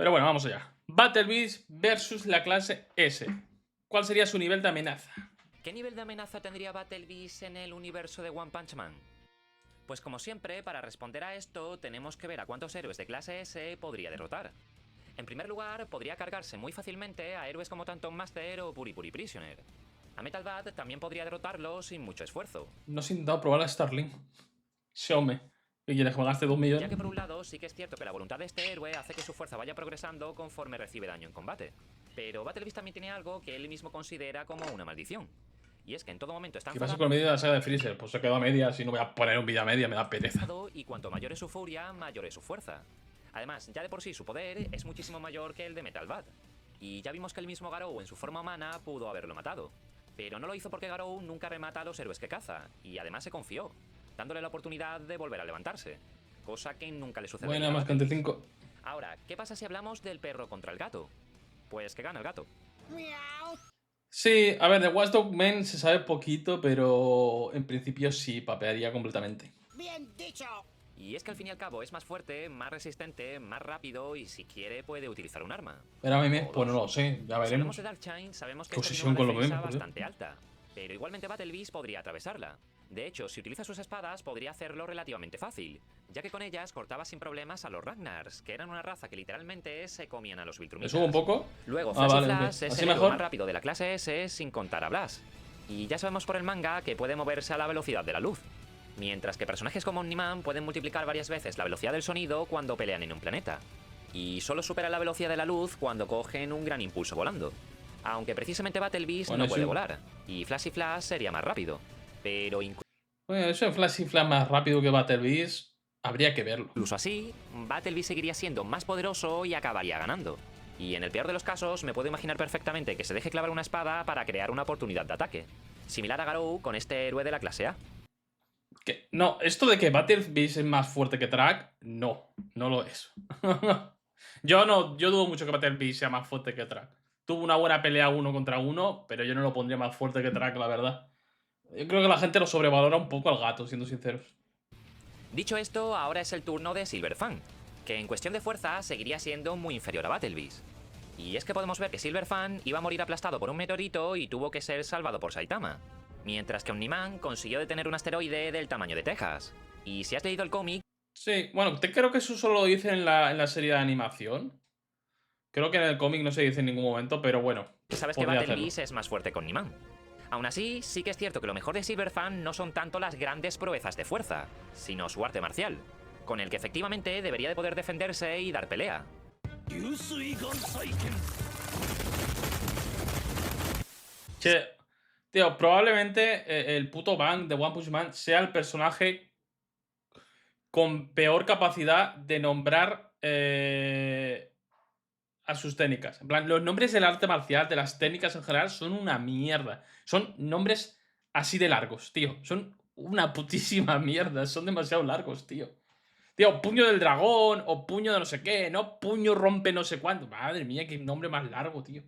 Pero bueno, vamos allá. Battle Beast versus la clase S. ¿Cuál sería su nivel de amenaza? ¿Qué nivel de amenaza tendría Battle Beast en el universo de One Punch Man? Pues como siempre, para responder a esto, tenemos que ver a cuántos héroes de clase S podría derrotar. En primer lugar, podría cargarse muy fácilmente a héroes como Tanton Master o Puri Puri Prisoner. A Metal Bat también podría derrotarlo sin mucho esfuerzo. No se ha intentado probar a Starling. Xiaomi. ¿Qué quieres, que me gaste 2 millones? Ya que por un lado sí que es cierto que la voluntad de este héroe hace que su fuerza vaya progresando conforme recibe daño en combate. Pero Battle Beast también tiene algo que él mismo considera como una maldición. Y es que en todo momento está ¿Qué pasa con el medio de la saga de Freezer? Pues se quedó a medias y no voy a poner un vídeo a media, me da pereza. enfadado y cuanto mayor es su furia, mayor es su fuerza. Además, ya de por sí su poder es muchísimo mayor que el de Metal Bat. Y ya vimos que el mismo Garou en su forma humana pudo haberlo matado. Pero no lo hizo porque Garou nunca remata a los héroes que caza, y además se confió, dándole la oportunidad de volver a levantarse. Cosa que nunca le sucede. Bueno, más que ante 5. Ahora, ¿qué pasa si hablamos del perro contra el gato? Pues que gana el gato. Sí, a ver, de Watchdog Men se sabe poquito, pero en principio sí, papearía completamente. Bien dicho. Y es que al fin y al cabo es más fuerte, más resistente, más rápido y si quiere puede utilizar un arma. Pero a mí, O pues no dos. lo sé, ya Si hablamos veremos. de Darkshine, sabemos que Posesión esta con tiene lo una defensa mismo, por Dios. bastante alta. Pero igualmente Battle Beast podría atravesarla. De hecho, si utiliza sus espadas, podría hacerlo relativamente fácil, ya que con ellas cortaba sin problemas a los Ragnars, que eran una raza que literalmente se comían a los ¿Me Viltrumitas. subo un poco? Luego, Ah, Flash vale, y ok. Flash es ¿Así el héroe mejor? más rápido de la clase S sin contar a Blast. Y ya sabemos por el manga que puede moverse a la velocidad de la luz. Mientras que personajes como Omni-Man pueden multiplicar varias veces la velocidad del sonido cuando pelean en un planeta. Y solo superan la velocidad de la luz cuando cogen un gran impulso volando. Aunque precisamente Battle Beast Bueno, no puede sí. volar, y Flash sería más rápido. Pero Bueno, eso de Flash y Flash más rápido que Battle Beast, habría que verlo. incluso así, Battle Beast seguiría siendo más poderoso y acabaría ganando. Y en el peor de los casos, me puedo imaginar perfectamente que se deje clavar una espada para crear una oportunidad de ataque. Similar a Garou con este héroe de la clase A. No, esto de que Battle Beast es más fuerte que Track, no lo es. yo dudo mucho que Battle Beast sea más fuerte que Track. Tuvo una buena pelea 1 contra 1, pero yo no lo pondría más fuerte que Track, la verdad. Yo creo que la gente lo sobrevalora un poco al gato, siendo sinceros. Dicho esto, ahora es el turno de Silverfang, que en cuestión de fuerza seguiría siendo muy inferior a Battle Beast. Y es que podemos ver que Silverfang iba a morir aplastado por un meteorito y tuvo que ser salvado por Saitama. Mientras que Omni-Man consiguió detener un asteroide del tamaño de Texas. Y si has leído el cómic, Sí, bueno, creo que eso solo lo dice en la serie de animación. Creo que en el cómic no se dice en ningún momento, pero bueno, sabes que podría Battle hacerlo. Beast es más fuerte que Omni-Man. Aún así, sí que es cierto que lo mejor de Silverfang no son tanto las grandes proezas de fuerza, sino su arte marcial, con el que efectivamente debería de poder defenderse y dar pelea. Che, tío, probablemente el puto Bang de One Punch Man sea el personaje con peor capacidad de nombrar a sus técnicas. En plan, los nombres del arte marcial, de las técnicas en general, son una mierda. Son nombres así de largos, tío. Son una putísima mierda. Son demasiado largos, tío. Tío, puño del dragón o puño de no sé qué, ¿no? Puño rompe no sé cuánto. Madre mía, qué nombre más largo, tío.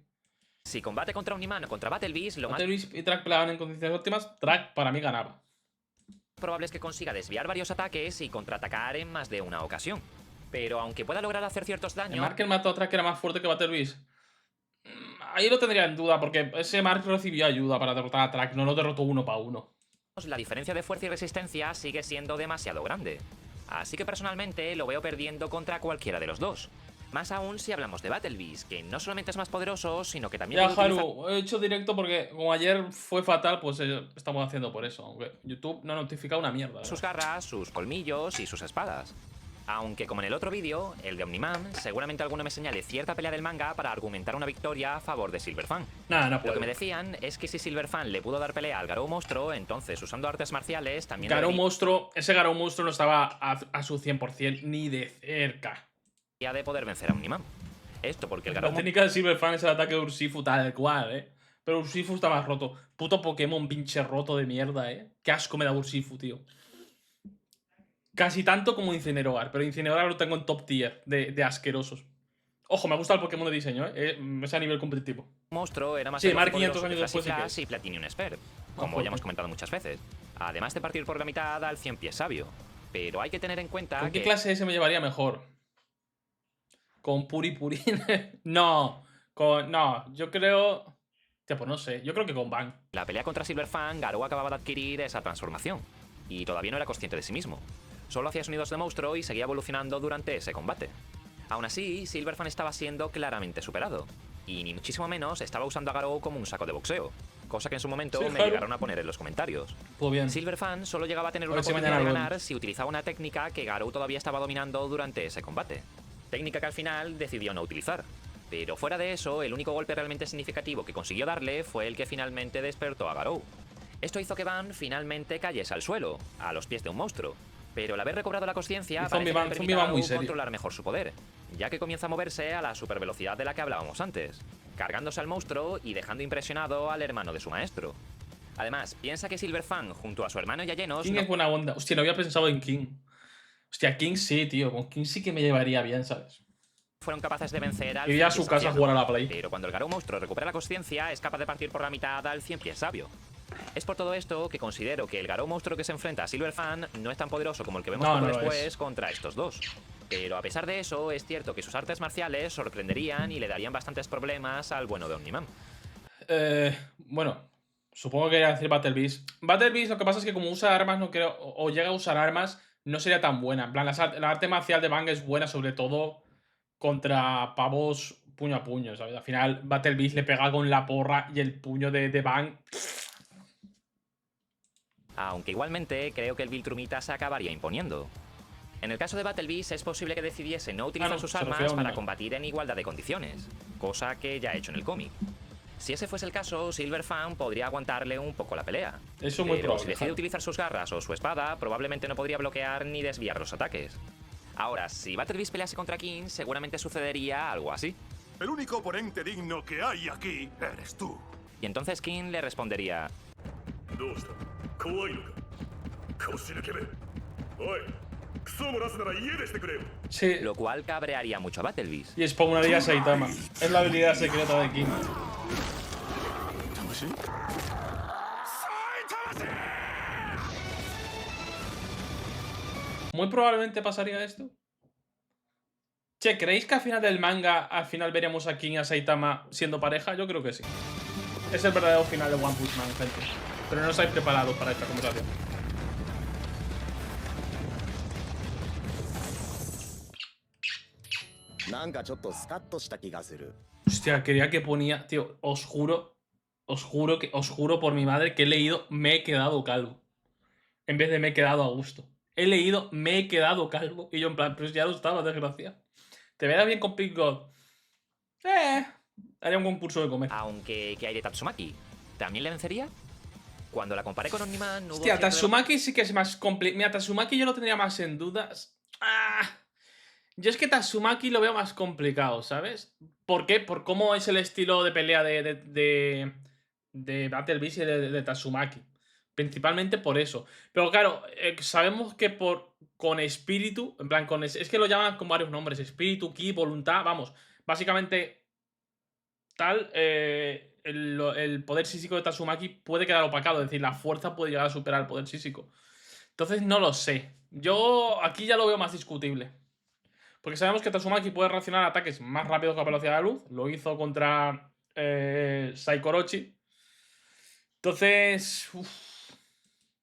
Si combate contra Omni-Man o contra Battle Beast, lo más Battle Beast y Track peleaban en condiciones óptimas. Track para mí ganaba. probable es que consiga desviar varios ataques y contraatacar en más de una ocasión. Pero aunque pueda lograr hacer ciertos ¿El daños, Mark el mató a Track era más fuerte que Battle Beast? Ahí lo tendría en duda, porque ese Mark recibió ayuda para derrotar a Track, no lo derrotó 1 para 1. la diferencia de fuerza y resistencia sigue siendo demasiado grande. Así que personalmente lo veo perdiendo contra cualquiera de los dos. Más aún si hablamos de Battle Beast, que no solamente es más poderoso, sino que también Ya, puede utilizar Haru, he hecho directo porque como ayer fue fatal, pues estamos haciendo por eso. Aunque YouTube no ha notificado una mierda. sus garras, sus colmillos y sus espadas. Aunque como en el otro vídeo, el de Omni-Man, seguramente alguno me señale cierta pelea del manga para argumentar una victoria a favor de Silverfang. Nada, no Lo que me puede. decían es que si Silverfang le pudo dar pelea al Garou monstruo, entonces usando artes marciales también Garou monstruo, ese Garou monstruo no estaba a su 100% ni de cerca. debería de poder vencer a Omni-Man. Esto porque el Garou La técnica de Silverfang es el ataque de Urshifu tal cual, Pero Urshifu está más roto. Puto Pokémon pinche roto de mierda, Qué asco me da Urshifu, tío. Casi tanto como Incineroar, pero Incineroar lo tengo en top tier de asquerosos. Ojo, me gusta el Pokémon de diseño, es a nivel competitivo. monstruo era más Sí, más veloz y 500 poderoso años que después sí que Flash es. y Platinum Sphere, como Ojo, ya hemos comentado muchas veces. Además de partir por la mitad al 100 pies sabio. Pero hay que tener en cuenta ¿Con qué que clase S me llevaría mejor? Con Puri Puri. No. No, yo creo. Tío, pues no sé. Yo creo que con Bang. la pelea contra Silverfang, Garou acababa de adquirir esa transformación. Y todavía no era consciente de sí mismo. Solo hacía sonidos de monstruo y seguía evolucionando durante ese combate. Aún así, Silverfang estaba siendo claramente superado. Y ni muchísimo menos estaba usando a Garou como un saco de boxeo. Cosa que en su momento Sí, me claro. llegaron a poner en los comentarios. Pues bien. Silverfang solo llegaba a tener A una ver si oportunidad de mañana lo ganar vemos. si utilizaba una técnica que Garou todavía estaba dominando durante ese combate. Técnica que al final decidió no utilizar. Pero fuera de eso, el único golpe realmente significativo que consiguió darle fue el que finalmente despertó a Garou. Esto hizo que Van finalmente cayese al suelo, a los pies de un monstruo. Pero al haber recobrado la consciencia, Y parece que le Zombie permite a Van muy Garou serio. controlar mejor su poder, ya que comienza a moverse a la supervelocidad de la que hablábamos antes, cargándose al monstruo y dejando impresionado al hermano de su maestro. Además, piensa que Silverfang, junto a su hermano Yayenos, King es buena onda. Hostia, no había pensado en King. Hostia, King sí, tío. Con King sí que me llevaría bien, ¿sabes? fueron capaces de vencer al Iría a Cien su Pies casa a Anciano. jugar a la Play. Pero cuando el Garou monstruo recupera la consciencia, es capaz de partir por la mitad al Cien Pies Sabio. Es por todo esto que considero que el Garou monstruo que se enfrenta a Silverfang no es tan poderoso como el que vemos No, poco no lo después es. contra estos dos. Pero a pesar de eso, es cierto que sus artes marciales sorprenderían y le darían bastantes problemas al bueno de Omniman. Bueno, supongo que quería decir Battle Beast. Battle Beast, lo que pasa es que como usa armas, no creo. O llega a usar armas, no sería tan buena. En plan, la arte marcial de Bang es buena, sobre todo contra pavos puño a puño, ¿sabes? Al final, Battle Beast le pega con la porra y el puño de Bang. Aunque igualmente creo que el Viltrumita se acabaría imponiendo. En el caso de Battle Beast es posible que decidiese no utilizar no, sus se refiere armas a para Omniman. combatir en igualdad de condiciones, cosa que ya ha hecho en el cómic. Si ese fuese el caso, Silverfang podría aguantarle un poco la pelea. Eso es muy Pero probable, si decide claro. utilizar sus garras o su espada, probablemente no podría bloquear ni desviar los ataques. Ahora, si Battle Beast pelease contra King, seguramente sucedería algo así. El único oponente digno que hay aquí eres tú. Y entonces King le respondería: どうした怖いのか腰抜けめおいクソ漏らすなら家出してくれよ Sí. lo cual cabrearía mucho a Battle Beast. Y spawnaría Saitama. Es la habilidad secreta de King. Muy probablemente pasaría esto. Che, ¿creéis que al final del manga, al final veremos a King y a Saitama siendo pareja? Yo creo que sí. Es el verdadero final de One Punch Man, gente. Pero no estáis preparados para esta conversación. Hostia, quería que ponía... Tío, os juro por mi madre que he leído me he quedado calvo. En vez de me he quedado a gusto. He leído me he quedado calvo. Y yo en plan, pues ya lo estaba, desgracia. ¿Te verás bien con Pink God? Haría un concurso de comer. Aunque, ¿qué hay de Tatsumaki? ¿También le vencería? Cuando la comparé con Omniman, hubo Hostia, cierto Tatsumaki sí que es más complicado. Mira, Tatsumaki yo lo tendría más en dudas. Yo es que Tatsumaki lo veo más complicado, ¿sabes? ¿Por qué? Por cómo es el estilo de pelea de Battle Beast y de Tatsumaki. Principalmente por eso. Pero claro, sabemos que con espíritu, en plan, es que lo llaman con varios nombres. Espíritu, ki, voluntad, vamos. Básicamente, tal, el poder físico de Tatsumaki puede quedar opacado. Es decir, la fuerza puede llegar a superar el poder físico. Entonces no lo sé. Yo aquí ya lo veo más discutible. Porque sabemos que Tatsumaki puede reaccionar a ataques más rápidos que la velocidad de la luz. Lo hizo contra Saikorochi. Entonces...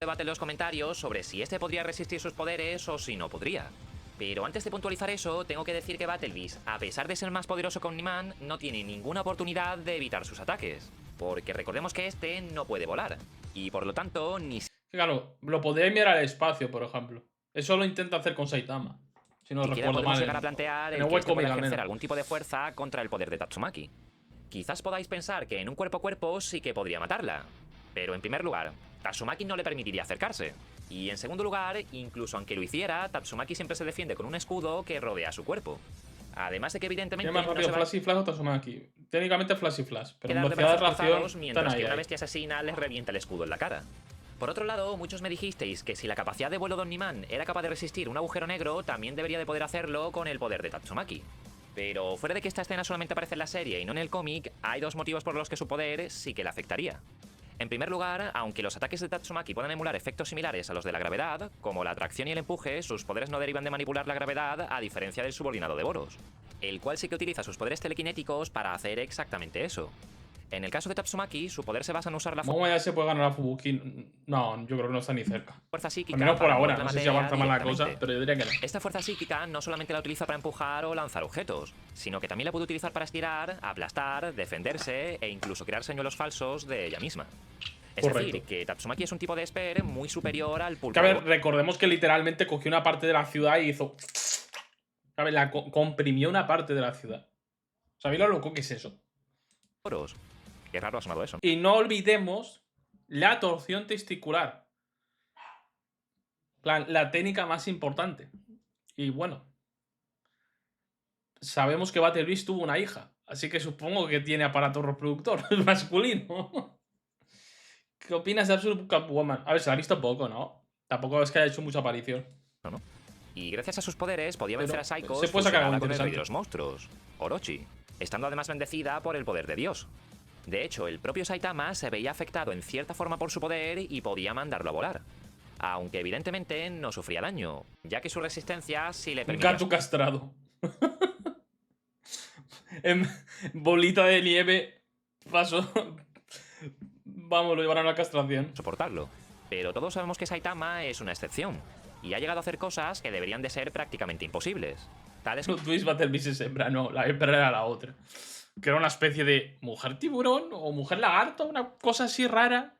debate en los comentarios sobre si este podría resistir sus poderes o si no podría. Pero antes de puntualizar eso, tengo que decir que Battle Beast, a pesar de ser más poderoso que Omniman, no tiene ninguna oportunidad de evitar sus ataques. Porque recordemos que este no puede volar. Y por lo tanto, ni Claro, lo podría enviar al espacio, por ejemplo. Eso lo intenta hacer con Saitama. Si no siquiera recuerdo podemos mal. llegar a plantear en el el que este webcomic, pueda al ejercer menos. algún tipo de fuerza contra el poder de Tatsumaki. Quizás podáis pensar que en un cuerpo a cuerpo sí que podría matarla. Pero en primer lugar, Tatsumaki no le permitiría acercarse. Y en segundo lugar, incluso aunque lo hiciera, Tatsumaki siempre se defiende con un escudo que rodea su cuerpo. Además de que evidentemente Tiene más no rápido se va Flash y Flash o Tatsumaki. Técnicamente Flash y Flash. a Pero en quedar de velocidad de brazos reacción cruzados están mientras que ahí. una bestia asesina les revienta el escudo en la cara. Por otro lado, muchos me dijisteis que si la capacidad de vuelo de Omniman era capaz de resistir un agujero negro, también debería de poder hacerlo con el poder de Tatsumaki. Pero fuera de que esta escena solamente aparece en la serie y no en el cómic, hay dos motivos por los que su poder sí que le afectaría. En primer lugar, aunque los ataques de Tatsumaki puedan emular efectos similares a los de la gravedad, como la atracción y el empuje, sus poderes no derivan de manipular la gravedad, a diferencia del subordinado de Boros. el cual sí que utiliza sus poderes telequinéticos para hacer exactamente eso. En el caso de Tatsumaki, su poder se basa en usar la ¿Cómo ya se puede ganar a Fubuki? No, yo creo que no está ni cerca. fuerza psíquica. Al menos por para ahora, mover la no sé si materia avanza más la cosa, directamente. pero yo diría que no. Esta fuerza psíquica no solamente la utiliza para empujar o lanzar objetos, sino que también la puede utilizar para estirar, aplastar, defenderse e incluso crear señuelos falsos de ella misma. Es Correcto. decir, que Tatsumaki es un tipo de esper muy superior al Que a pulpo. ver, recordemos que literalmente cogió una parte de la ciudad y hizo. A ver, comprimió una parte de la ciudad. ¿Sabéis lo loco que es eso? Oros. Qué raro ha sonado eso. Y no olvidemos la torsión testicular. La técnica más importante. Y bueno. Sabemos que Battle Beast tuvo una hija. Así que supongo que tiene aparato reproductor masculino. ¿Qué opinas de Absolute Catwoman? A ver, se la ha visto poco, ¿no? Tampoco es que haya hecho mucha aparición. Y gracias a sus poderes podía Pero vencer a Psycho se puede sacar algo con el rey interesante. de los monstruos, Orochi, estando además bendecida por el poder de Dios. De hecho, el propio Saitama se veía afectado en cierta forma por su poder y podía mandarlo a volar. Aunque evidentemente no sufría daño, ya que su resistencia sí le Un permitía gato castrado. En bolita de nieve. Pasó. Vamos, lo llevaron a la castración. soportarlo. Pero todos sabemos que Saitama es una excepción, y ha llegado a hacer cosas que deberían de ser prácticamente imposibles. Tales No, Twist Battle Beast es hembra, no. La hembra era la otra. Que era una especie de mujer tiburón o mujer lagarto, una cosa así rara.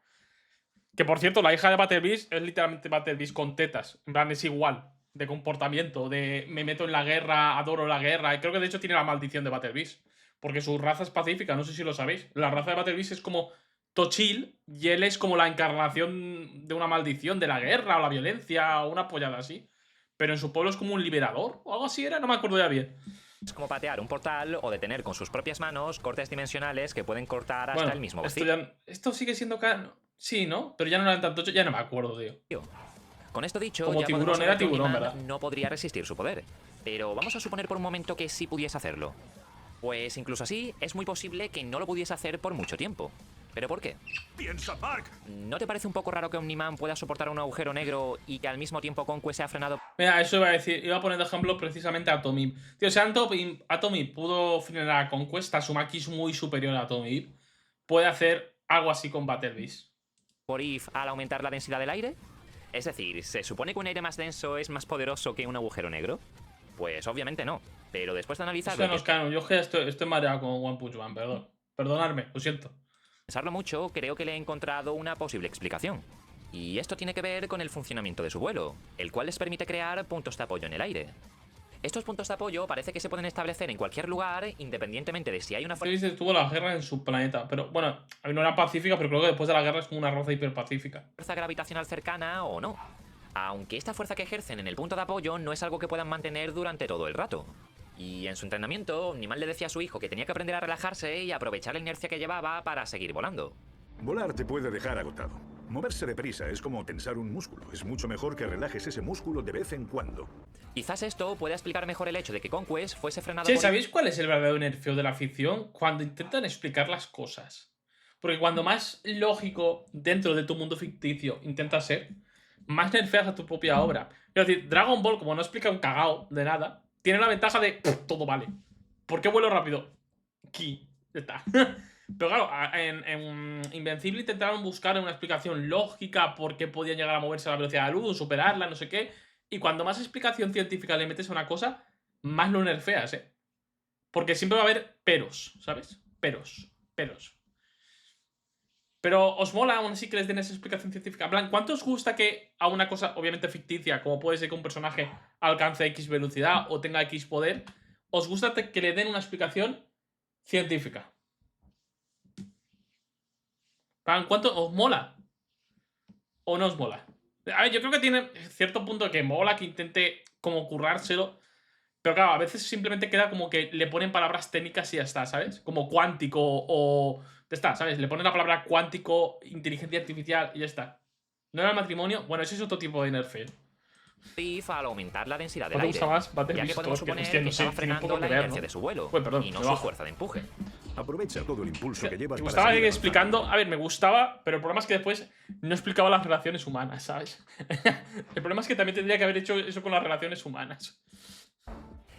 Que por cierto, la hija de Battle Beast es literalmente Battle Beast con tetas. En plan, es igual. De comportamiento, de me meto en la guerra, adoro la guerra. Y creo que de hecho tiene la maldición de Battle Beast. Porque su raza es pacífica, no sé si lo sabéis. La raza de Battle Beast es como Tochil y él es como la encarnación de una maldición de la guerra o la violencia o una pollada así. Pero en su pueblo es como un liberador o algo así era, no me acuerdo ya bien. como patear un portal o detener con sus propias manos cortes dimensionales que pueden cortar hasta Bueno, el mismo esto, vacío. esto sigue siendo canon. Sí, ¿no? Pero ya no eran tanto, ya no me acuerdo, tío. Con esto dicho, Como ya tiburón, podemos era saber que tiburón, Omni-Man ¿verdad? no podría resistir su poder. Pero vamos a suponer por un momento que sí pudiese hacerlo. Pues incluso así, es muy posible que no lo pudiese hacer por mucho tiempo. ¿Pero por qué? ¡Piensa, Mark! ¿No te parece un poco raro que Omni-Man pueda soportar un agujero negro y que al mismo tiempo Conquest se ha frenado Mira, eso iba a decir. Iba a poner de ejemplo precisamente a Atomib. Tío, si Atomib pudo frenar a Conquest, Tatsumaki es muy superior a Atomib. Puede hacer algo así con Battle Beast. por If al aumentar la densidad del aire? Es decir, ¿se supone que un aire más denso es más poderoso que un agujero negro? Pues obviamente no. Pero después de Eso analizarlo, no es canon. Yo es que estoy mareado con One Punch Man, perdón. Perdonadme, lo siento. pensarlo mucho, creo que le he encontrado una posible explicación. Y esto tiene que ver con el funcionamiento de su vuelo, el cual les permite crear puntos de apoyo en el aire. Estos puntos de apoyo parece que se pueden establecer en cualquier lugar, independientemente de si hay una Battle Beast tuvo la guerra en su planeta. Pero bueno, no era pacífica, pero creo que después de la guerra es como una raza hiperpacífica. fuerza gravitacional cercana o no. Aunque esta fuerza que ejercen en el punto de apoyo no es algo que puedan mantener durante todo el rato. Y en su entrenamiento, Omni-Man le decía a su hijo que tenía que aprender a relajarse y aprovechar la inercia que llevaba para seguir volando. Volar te puede dejar agotado. Moverse deprisa es como tensar un músculo. Es mucho mejor que relajes ese músculo de vez en cuando. Quizás esto pueda explicar mejor el hecho de que Conquest fuese frenado Che, por ¿sabéis cuál es el verdadero nerfeo de la ficción? Cuando intentan explicar las cosas. Porque cuando más lógico dentro de tu mundo ficticio intentas ser, más nerfeas a tu propia obra. Es decir, Dragon Ball, como no explica un cagao de nada, tiene la ventaja de todo vale. ¿Por qué vuelo rápido? Ki. Ya está. Pero claro, en Invencible intentaron buscar una explicación lógica por qué podían llegar a moverse a la velocidad de la luz, superarla, no sé qué. Y cuando más explicación científica le metes a una cosa, más lo nerfeas, ¿eh? Porque siempre va a haber peros, ¿sabes? Peros. Pero os mola aún así que les den esa explicación científica. En plan, ¿cuánto os gusta que a una cosa obviamente ficticia, como puede ser que un personaje alcance X velocidad o tenga X poder, os gusta que le den una explicación científica? En plan, ¿cuánto os mola? ¿O no os mola? A ver, yo creo que tiene cierto punto que mola que intente como currárselo. Pero claro, a veces simplemente queda como que le ponen palabras técnicas y ya está, ¿sabes? Como cuántico o... Ya está, ¿sabes? Le ponen la palabra cuántico, inteligencia artificial y ya está. ¿No era el matrimonio? Bueno, ese es otro tipo de nerfeo. If al aumentar la densidad del ¿Cuál te aire, gusta más? Battle ya que Beast podemos o que, suponer hostia, que no sé, estaba tiene un frenando poco la que ver, inercia ¿no? de su vuelo Uy, perdón, y no me su bajo. fuerza de empuje. Aprovecha todo el impulso que llevas Me para gustaba seguir ir avanzando. explicando... A ver, me gustaba, pero el problema es que después no explicaba las relaciones humanas, ¿sabes? El problema es que también tendría que haber hecho eso con las relaciones humanas.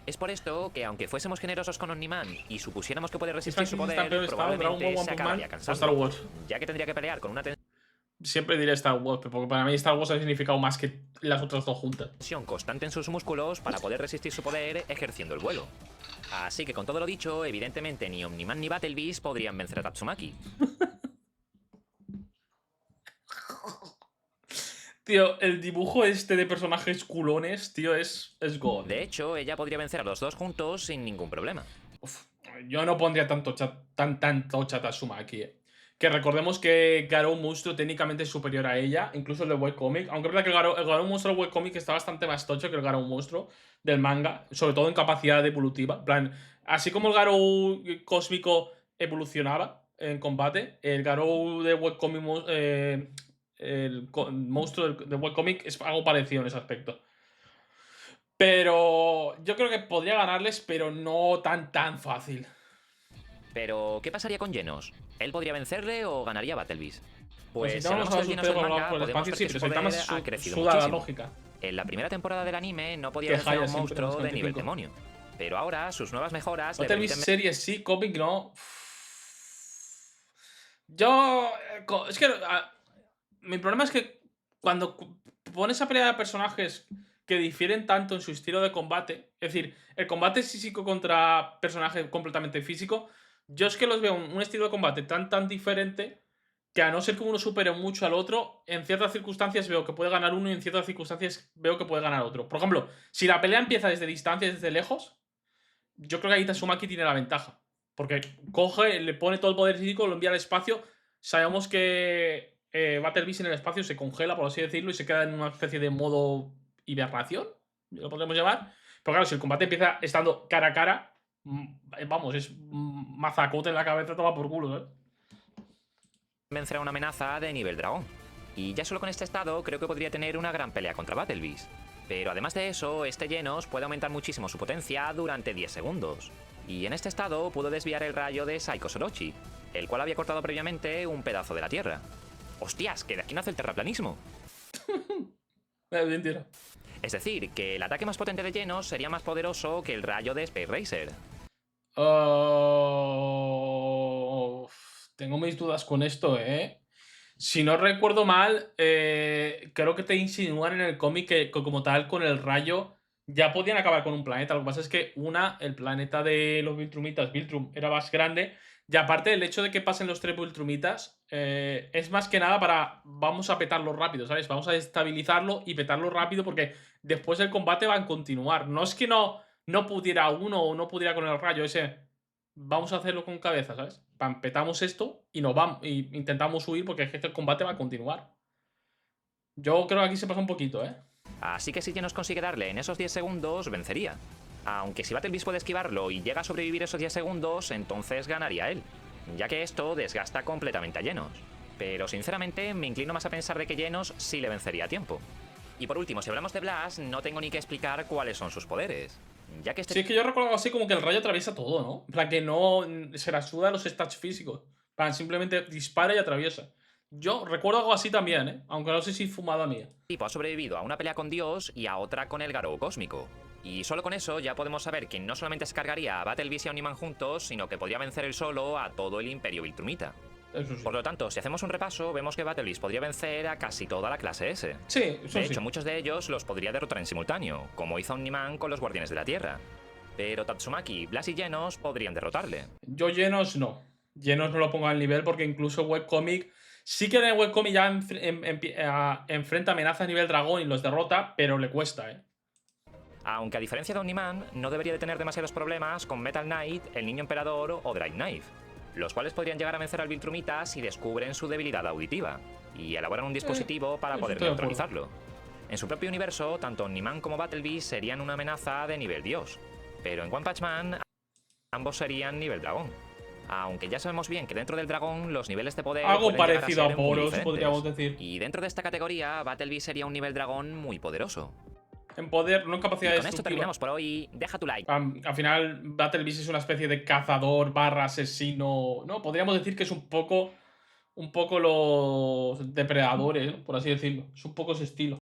Es por esto que, aunque fuésemos generosos con Omniman y supusiéramos que puede resistir su Francis está en peor poder, estado, Dragon Ball, probablemente One se Punch acabaría Man o cansando, Star Wars. ya que tendría que pelear con una Siempre diré Star Wars, porque para mí Star Wars ha significado más que las otras dos juntas. tensión constante en sus músculos para poder resistir su poder ejerciendo el vuelo. Así que con todo lo dicho, evidentemente ni Omniman ni Battle Beast podrían vencer a Tatsumaki. Tío, el dibujo este de personajes culones, tío, es God. De hecho, ella podría vencer a los dos juntos sin ningún problema. Uf, yo no pondría tanto Tatsuma aquí, Que recordemos que Garou Monstruo técnicamente es superior a ella, incluso el de webcomic. Aunque es verdad que el Garou Monstruo del webcomic está bastante más tocho que el Garou Monstruo del manga, sobre todo en capacidad evolutiva. En plan, así como el Garou cósmico evolucionaba en combate, el Garou de webcomic, el monstruo del webcomic es algo parecido en ese aspecto. Pero yo creo que podría ganarles, pero no tan fácil. Pero, ¿qué pasaría con Genos? ¿Él podría vencerle o ganaría Battle Beast? Pues Pues si si no nos hablamos ha de Genos del sucedido manga, por el podemos espacio, ver sí, que su pero poder más ha crecido suda la muchísimo. lógica. En la primera temporada del anime no podía Que vencer a Haya un siempre monstruo más de nivel 25. demonio. Pero ahora sus nuevas mejoras le Battle Beast permiten series sí, cómic no. Yo. Es que. Mi problema es que cuando pones a pelear a personajes que difieren tanto en su estilo de combate, es decir, el combate físico contra personaje completamente físico, yo es que los veo un estilo de combate tan diferente que a no ser que uno supere mucho al otro, en ciertas circunstancias veo que puede ganar uno y en ciertas circunstancias veo que puede ganar otro. Por ejemplo, si la pelea empieza desde distancia, desde lejos, yo creo que ahí Tatsumaki tiene la ventaja. Porque coge, le pone todo el poder físico, lo envía al espacio. Sabemos que Battle Beast en el espacio se congela, por así decirlo, y se queda en una especie de modo hibernación, lo podemos llamar. Pero claro, si el combate empieza estando cara a cara, vamos, es mazacote en la cabeza, toma por culo, ¿eh? vencer a una amenaza de nivel dragón. Y ya solo con este estado creo que podría tener una gran pelea contra Battle Beast. Pero además de eso, este Genos puede aumentar muchísimo su potencia durante 10 segundos. Y en este estado pudo desviar el rayo de Saiko Sorochi, el cual había cortado previamente un pedazo de la Tierra. ¡Hostias! Que de aquí nace el terraplanismo. Bien tiro. Es decir, que el ataque más potente de Genos sería más poderoso que el rayo de Space Racer. Tengo mis dudas con esto, ¿eh? Si no recuerdo mal, creo que te insinúan en el cómic que como tal con el rayo ya podían acabar con un planeta. Lo que pasa es que el planeta de los Viltrumitas, Viltrum, era más grande. Y aparte, el hecho de que pasen los tres Viltrumitas es más que nada para vamos a petarlo rápido, ¿sabes? Vamos a destabilizarlo y petarlo rápido porque después el combate va a continuar. No es que no pudiera uno o no pudiera con el rayo ese. Vamos a hacerlo con cabeza, ¿sabes? Petamos esto y nos vamos. Y intentamos huir porque es que el combate va a continuar. Yo creo que aquí se pasa un poquito, ¿eh? Así que si Genos consigue darle en esos 10 segundos, vencería. Aunque si Battle Beast puede esquivarlo y llega a sobrevivir esos 10 segundos, entonces ganaría él, ya que esto desgasta completamente a Genos. Pero sinceramente me inclino más a pensar de que Genos sí le vencería a tiempo. Y por último, si hablamos de Blast, no tengo ni que explicar cuáles son sus poderes. Ya que este Sí, es que yo recuerdo algo así como que el rayo atraviesa todo, ¿no? En plan, que no se la suda los stats físicos. En plan, simplemente dispara y atraviesa. Yo recuerdo algo así también, ¿eh? Aunque no sé si fumada mía. tipo ha sobrevivido a una pelea con Dios y a otra con el Garou cósmico. Y solo con eso ya podemos saber que no solamente se cargaría a Battle Beast y a Omniman juntos, sino que podría vencer él solo a todo el Imperio Viltrumita. Eso sí. Por lo tanto, si hacemos un repaso, vemos que Battle Beast podría vencer a casi toda la clase S. Sí, eso De sí. hecho, muchos de ellos los podría derrotar en simultáneo, como hizo Omniman con los Guardianes de la Tierra. Pero Tatsumaki, Blast y Genos podrían derrotarle. Yo Genos no. Genos no lo pongo al nivel porque incluso webcomic. Sí que en el webcomic ya enfrenta amenazas a nivel dragón y los derrota, pero le cuesta, ¿eh? Aunque a diferencia de Omniman, no debería de tener demasiados problemas con Metal Knight, el Niño Emperador o Drive Knife, los cuales podrían llegar a vencer al Viltrumita si descubren su debilidad auditiva y elaboran un dispositivo para eso poder estoy de acuerdo. neutralizarlo. En su propio universo, tanto Omniman como Battle Beast serían una amenaza de nivel dios, pero en One Punch Man ambos serían nivel dragón. Aunque ya sabemos bien que dentro del dragón los niveles de poder Algo pueden llegar parecido a ser muy Boros, diferentes. podríamos decir. Y dentro de esta categoría, Battle Beast sería un nivel dragón muy poderoso. En poder, no en Y capacidad con esto destructiva. terminamos por hoy. Deja tu like. Al final, Battle Beast es una especie de cazador barra asesino. No, podríamos decir que es un poco los depredadores, ¿no? Por así decirlo. Es un poco ese estilo.